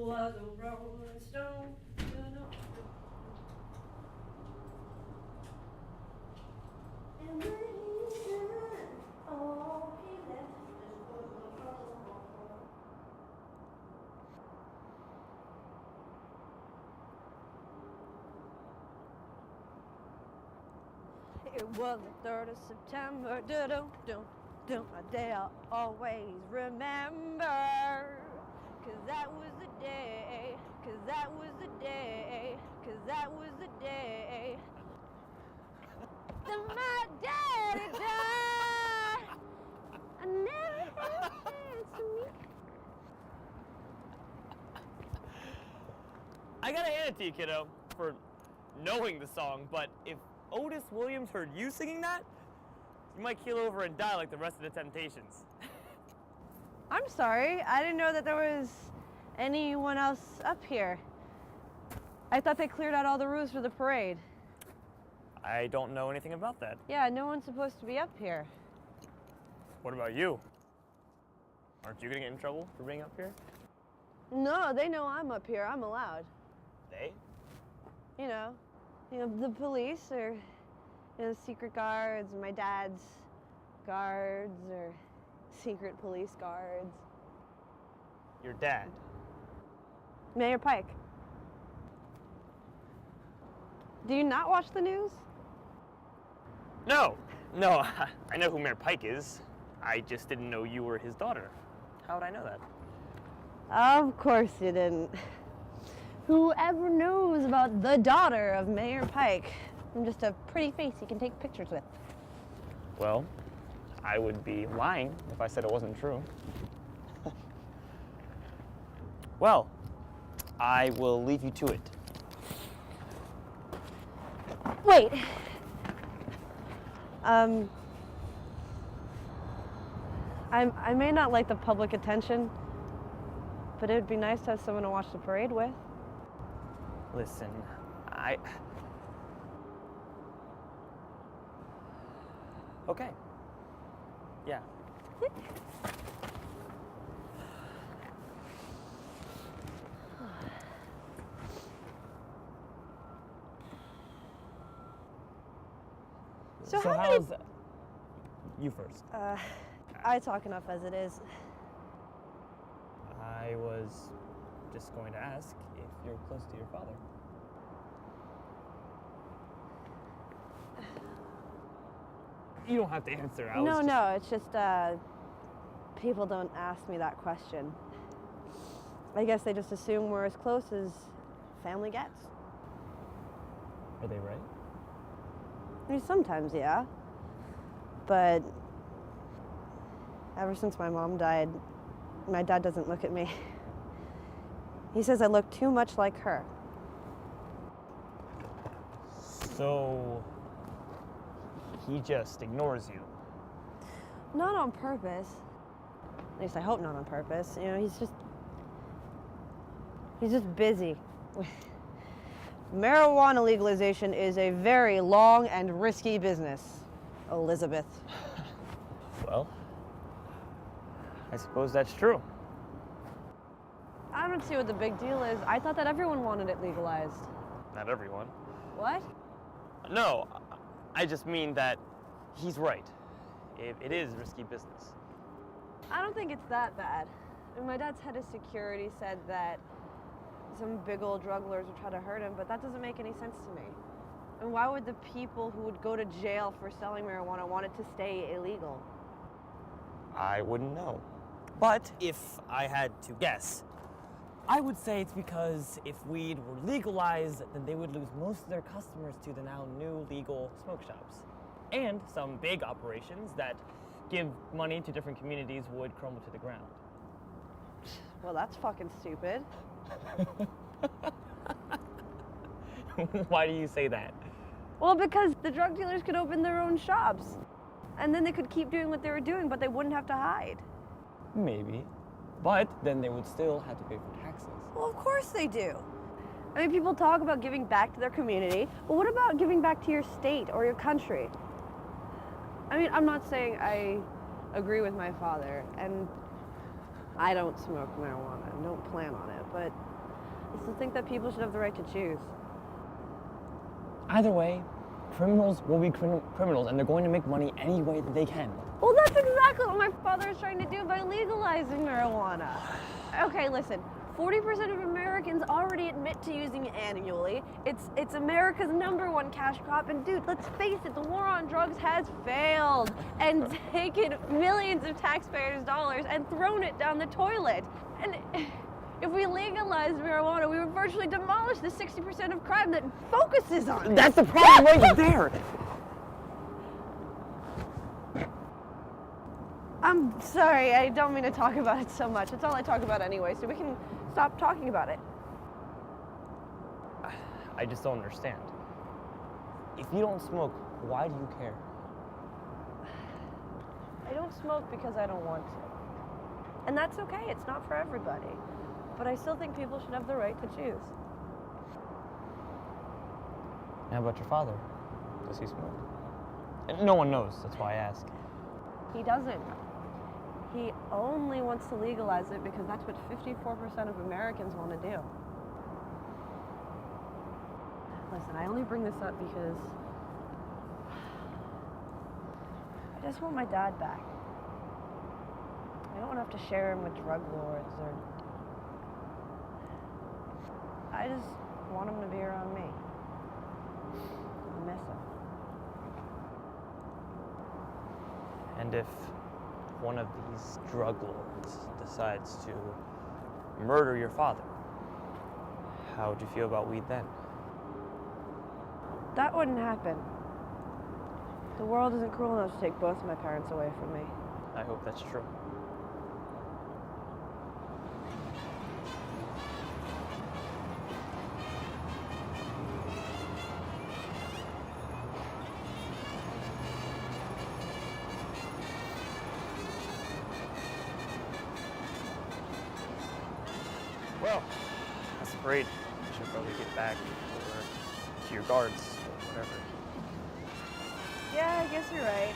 was a rolling stone. And when he's done, all he left just was a trouble. It was the 3rd of September, a day I'll always remember. 'Cause that was the day, 'cause that was the day, 'cause that was the day that my daddy died. I never had a chance to meet. I gotta hand it to you, kiddo, for knowing the song, but if Otis Williams heard you singing that, you might keel over and die like the rest of the Temptations. I'm sorry, I didn't know that there was anyone else up here. I thought they cleared out all the roofs for the parade. I don't know anything about that. Yeah, no one's supposed to be up here. What about you? Aren't you gonna get in trouble for being up here? No, they know I'm up here. I'm allowed. They? You know, the police or secret guards, my dad's guards or secret police guards. Your dad? Mayor Pike. Do you not watch the news? No, I know who Mayor Pike is. I just didn't know you were his daughter. How would I know that? Of course you didn't. Whoever knows about the daughter of Mayor Pike? I'm just a pretty face you can take pictures with. Well, I would be lying if I said it wasn't true. Well, I will leave you to it. Wait. I may not like the public attention, but it would be nice to have someone to watch the parade with. Listen, Okay. Yeah. So how's... You first. I talk enough as it is. I was just going to ask if you're close to your father. You don't have to answer. No, it's just people don't ask me that question. I guess they just assume we're as close as family gets. Are they right? I mean, sometimes, yeah. But ever since my mom died, my dad doesn't look at me. He says I look too much like her. So he just ignores you. Not on purpose. At least I hope not on purpose. You know, he's just busy. Marijuana legalization is a very long and risky business, Elizabeth. Well, I suppose that's true. I don't see what the big deal is. I thought that everyone wanted it legalized. Not everyone. What? No, I just mean that he's right. It is risky business. I don't think it's that bad. I mean, my dad's head of security said that some big old drug lords would try to hurt him, but that doesn't make any sense to me. And why would the people who would go to jail for selling marijuana want it to stay illegal? I wouldn't know. But if I had to guess, I would say it's because if weed were legalized, then they would lose most of their customers to the now new legal smoke shops. And some big operations that give money to different communities would crumble to the ground. Well, that's fucking stupid. Why do you say that? Well, because the drug dealers could open their own shops. And then they could keep doing what they were doing, but they wouldn't have to hide. Maybe. But then they would still have to pay for taxes. Well, of course they do. I mean, people talk about giving back to their community, but what about giving back to your state or your country? I mean, I'm not saying I agree with my father, and I don't smoke marijuana and don't plan on it, but I still think that people should have the right to choose. Either way, criminals will be criminals, and they're going to make money any way that they can. Well, that's exactly what my father is trying to do by legalizing marijuana. Okay, listen. 40% of Americans already admit to using it annually. It's America's #1 cash crop, and dude, let's face it, the war on drugs has failed and taken millions of taxpayers' dollars and thrown it down the toilet. And if we legalize marijuana, we would virtually demolish the 60% of crime that focuses on it. That's the problem right there. I'm sorry, I don't mean to talk about it so much. It's all I talk about anyway, so we can stop talking about it. I just don't understand. If you don't smoke, why do you care? I don't smoke because I don't want to. And that's okay, it's not for everybody. But I still think people should have the right to choose. How about your father? Does he smoke? And no one knows, that's why I ask. He doesn't. He only wants to legalize it because that's what 54% of Americans want to do. Listen, I only bring this up because I just want my dad back. I don't want to have to share him with drug lords or... I just want him to be around me. I miss him. And if one of these drug lords decides to murder your father, how would you feel about weed then? That wouldn't happen. The world isn't cruel enough to take both of my parents away from me. I hope that's true. Well, that's great. You should probably get back to your guards or whatever. Yeah, I guess you're right.